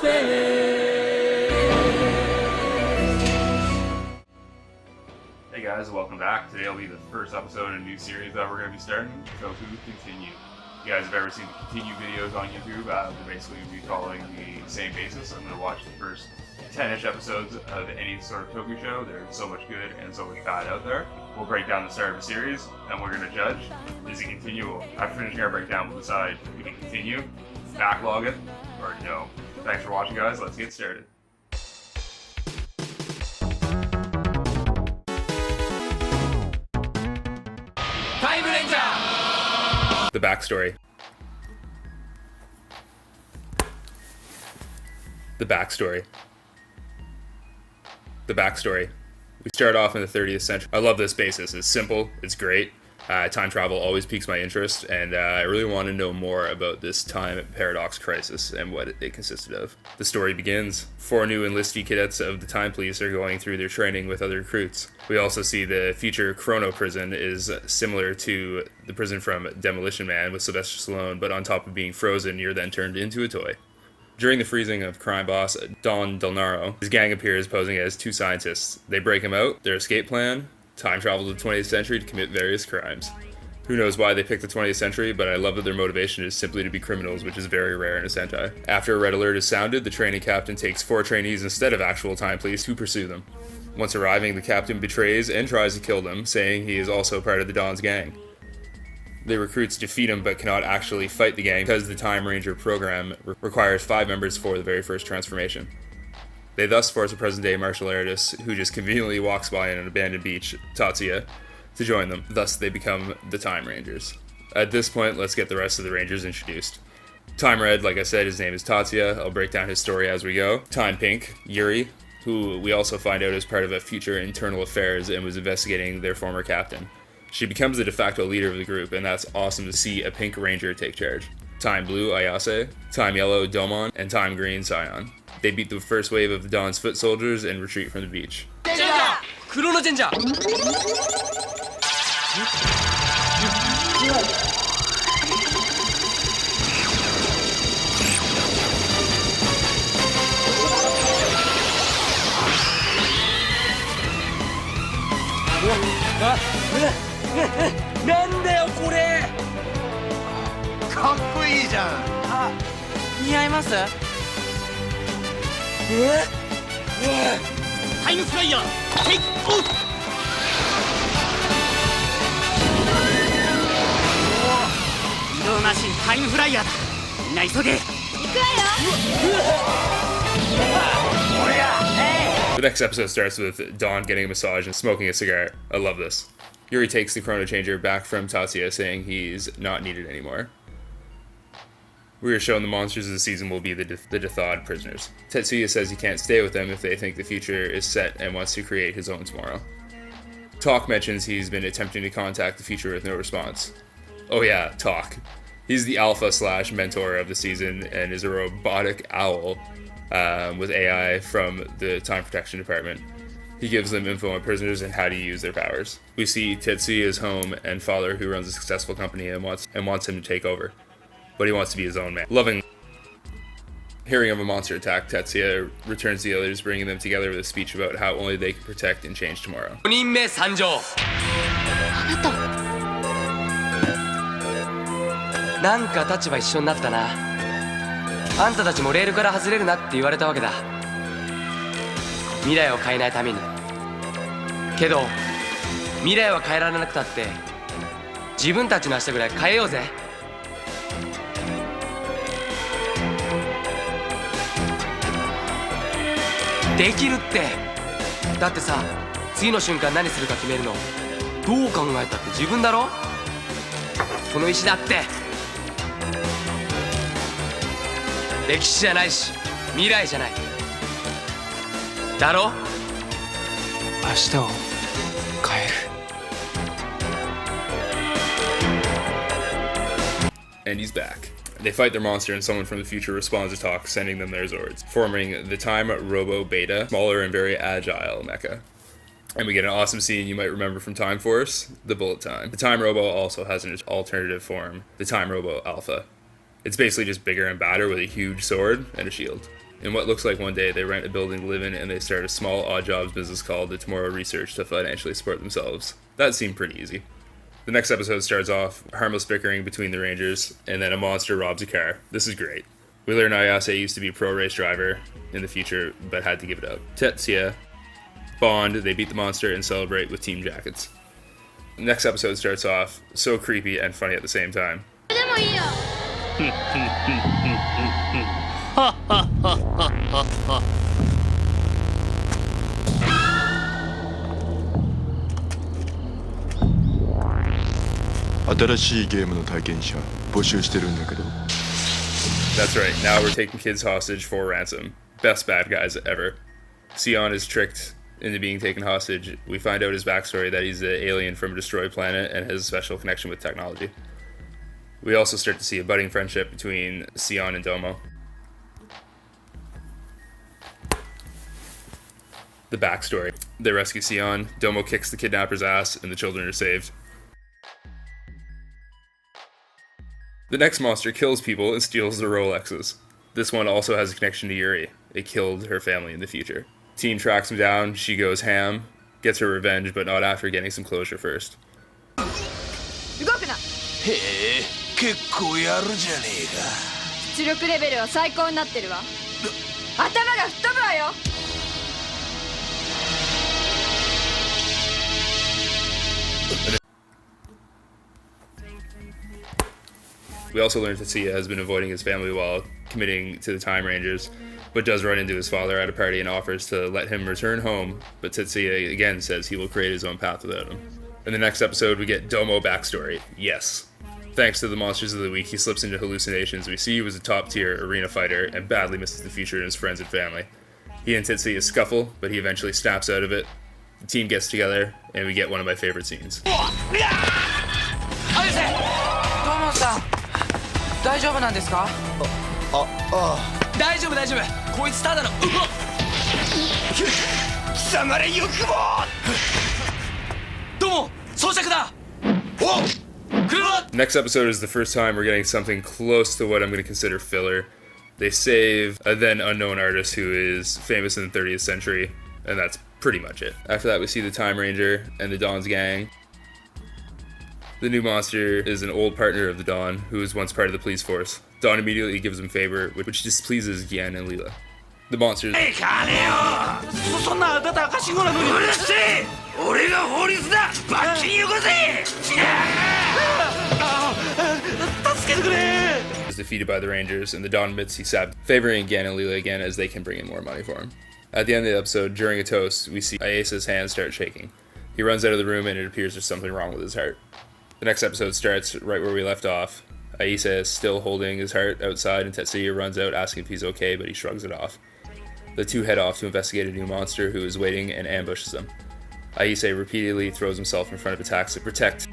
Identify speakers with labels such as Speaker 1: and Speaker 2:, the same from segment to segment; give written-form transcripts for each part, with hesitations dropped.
Speaker 1: Hey guys, welcome back. Today will be the first episode in a new series that we're going to be starting, Toku-Continue. You guys have ever seen the Continue videos on YouTube? They're basically going to be following the same basis. I'm going to watch the first 10-ish episodes of any sort of Toku show. There's so much good and so much bad out there. We'll break down the start of a series, and we're going to judge, is it continual? After finishing our breakdown, we'll decide if we can continue, backlog it, or no. Thanks for watching, guys. Let's get started.
Speaker 2: The backstory. The backstory. The backstory. We start off in the 30th century. I love this basis. It's simple. It's great. Time travel always piques my interest, and I really want to know more about this time paradox crisis and what it consisted of. The story begins. 4 new enlistee cadets of the Time Police are going through their training with other recruits. We also see the future Chrono prison is similar to the prison from Demolition Man with Sylvester Stallone, but on top of being frozen, you're then turned into a toy. During the freezing of crime boss Don Delnaro, his gang appears posing as 2 scientists. They break him out. Their escape plan? Time travel to the 20th century to commit various crimes. Who knows why they picked the 20th century, but I love that their motivation is simply to be criminals, which is very rare in a Sentai. After a red alert is sounded, the training captain takes 4 trainees instead of actual time police to pursue them. Once arriving, the captain betrays and tries to kill them, saying he is also part of the Don's gang. The recruits defeat him but cannot actually fight the gang because the TimeRanger program requires 5 members for the very first transformation. They thus force a present-day martial artist who just conveniently walks by on an abandoned beach, Tatsuya, to join them. Thus, they become the Time Rangers. At this point, let's get the rest of the Rangers introduced. Time Red, like I said, his name is Tatsuya. I'll break down his story as we go. Time Pink, Yuri, who we also find out is part of a future internal affairs and was investigating their former captain. She becomes the de facto leader of the group, and that's awesome to see a Pink Ranger take charge. Time Blue, Ayase, Time Yellow, Domon, and Time Green, Scion. They beat the first wave of the Dawn's foot soldiers and retreat from the beach.
Speaker 3: Chrono Danger! Time Flyer! Take off! Time Flyer!
Speaker 2: The next episode starts with Dawn getting a massage and smoking a cigar. I love this. Yuri takes the Chrono Changer back from Tatsuya, saying he's not needed anymore. We are shown the monsters of the season will be the Dethawed prisoners. Tetsuya says he can't stay with them if they think the future is set and wants to create his own tomorrow. Talk mentions he's been attempting to contact the future with no response. Oh yeah, Talk. He's the alpha/mentor of the season and is a robotic owl with AI from the Time Protection Department. He gives them info on prisoners and how to use their powers. We see Tetsuya's home and father, who runs a successful company and wants him to take over. But he wants to be his own man. Hearing of a monster attack, Tetsuya returns the others, bringing them together with a speech about how only they can protect and change tomorrow.
Speaker 3: 5人目参上。なんか立場一緒になったな。あんたたちもレールから外れるなって言われたわけだ。未来を変えないために。けど未来は変えられなくたって自分たちの明日ぐらい変えようぜ。できるって。だってさ、次の瞬間何するか決めるのどう考えたって自分だろ。この石だって歴史じゃないし未来じゃないだろ。明日を変える。
Speaker 2: And he's back. They fight their monster and someone from the future responds to Talk, sending them their Zords, forming the Time Robo Beta, smaller and very agile mecha. And we get an awesome scene you might remember from Time Force, the Bullet Time. The Time Robo also has an alternative form, the Time Robo Alpha. It's basically just bigger and badder with a huge sword and a shield. In what looks like one day, they rent a building to live in and they start a small odd jobs business called the Tomorrow Research to financially support themselves. That seemed pretty easy. The next episode starts off harmless bickering between the Rangers, and then a monster robs a car. This is great. We learn Ayase used to be a pro race driver in the future, but had to give it up. Tetsuya, bond, they beat the monster and celebrate with team jackets. The next episode starts off so creepy and funny at the same time.
Speaker 4: 新しいゲームの体験者募集してるんだけど。
Speaker 2: That's right, now we're taking kids hostage for ransom. Best bad guys ever. Sion is tricked into being taken hostage. We find out his backstory, that he's an alien from a destroyed planet and has a special connection with technology. We also start to see a budding friendship between Sion and Domo. The backstory. They rescue Sion, Domo kicks the kidnapper's ass, and the children are saved. The next monster kills people and steals their Rolexes. This one also has a connection to Yuri. It killed her family in the future. Teen tracks him down, she goes ham, gets her revenge, but not after getting some closure first.
Speaker 5: 動くな。
Speaker 6: へえ、結構やるじゃねえか。
Speaker 5: 出力レベルは最高になってるわ。頭が吹っ飛ぶわよ。
Speaker 2: We also learn Tetsuya has been avoiding his family while committing to the TimeRangers, but does run into his father at a party and offers to let him return home, but Tetsuya again says he will create his own path without him. In the next episode, we get Domo backstory. Yes. Thanks to the Monsters of the Week, he slips into hallucinations. We see he was a top-tier arena fighter and badly misses the future in his friends and family. He and Tetsuya scuffle, but he eventually snaps out of it. The team gets together, and we get one of my favorite scenes.
Speaker 3: 大丈夫なんですか？大丈夫大丈夫。こいつただの。貴様らよくも。どうも装着だ。お。
Speaker 2: Next episode is the first time we're getting something close to what I'm going to consider filler. They save a then unknown artist who is famous in the 30th century, and that's pretty much it. After that, we see the TimeRanger and the Dawn's gang. The new monster is an old partner of the Dawn, who was once part of the police force. Dawn immediately gives him favor, which displeases Gian and Leela. The monsters... Hey,
Speaker 6: そんなあたたかしごなのに。うるせえ。俺が法律だ。罰金よこせ。助けてくれ。
Speaker 2: is defeated by the Rangers, and the Dawn admits he stabbed, favoring Gian and Leela again as they can bring in more money for him. At the end of the episode, during a toast, we see Ayase's hands start shaking. He runs out of the room and it appears there's something wrong with his heart. The next episode starts right where we left off. Ayase is still holding his heart outside and Tetsuya runs out asking if he's okay, but he shrugs it off. The two head off to investigate a new monster who is waiting and ambushes them. Ayase repeatedly throws himself in front of attacks to protect.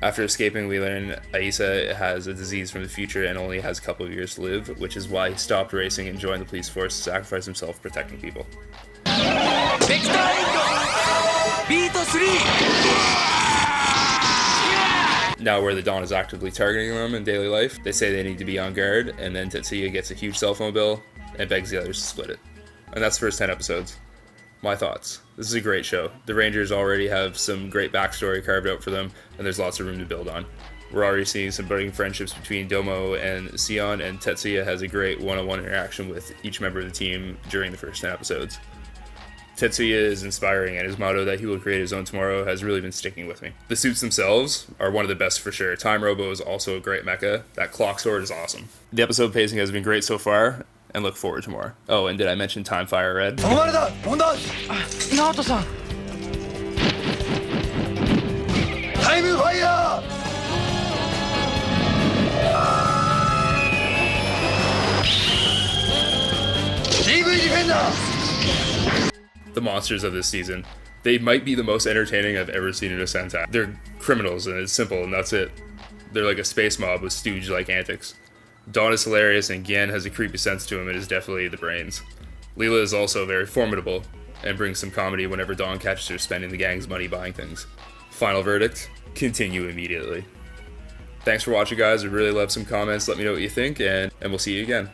Speaker 2: After escaping, we learn Ayase has a disease from the future and only has a couple of years to live, which is why he stopped racing and joined the police force to sacrifice himself protecting people. Now where the Dawn is actively targeting them in daily life, they say they need to be on guard, and then Tetsuya gets a huge cell phone bill and begs the others to split it. And that's the first 10 episodes. My thoughts. This is a great show. The Rangers already have some great backstory carved out for them, and there's lots of room to build on. We're already seeing some budding friendships between Domo and Sion, and Tetsuya has a great one-on-one interaction with each member of the team during the first 10 episodes. Tetsuya is inspiring, and his motto that he will create his own tomorrow has really been sticking with me. The suits themselves are one of the best for sure. Time Robo is also a great mecha. That clock sword is awesome. The episode pacing has been great so far, and look forward to more. Oh, and did I mention Time Fire Red?
Speaker 3: Naoto-san.
Speaker 6: Time Fire! TV Defender!
Speaker 2: The monsters of this season. They might be the most entertaining I've ever seen in a Sentai. They're criminals, and it's simple, and that's it. They're like a space mob with stooge-like antics. Dawn is hilarious, and Gian has a creepy sense to him and is definitely the brains. Leela is also very formidable, and brings some comedy whenever Dawn catches her spending the gang's money buying things. Final verdict, continue immediately. Thanks for watching, guys. I really love some comments. Let me know what you think, and we'll see you again.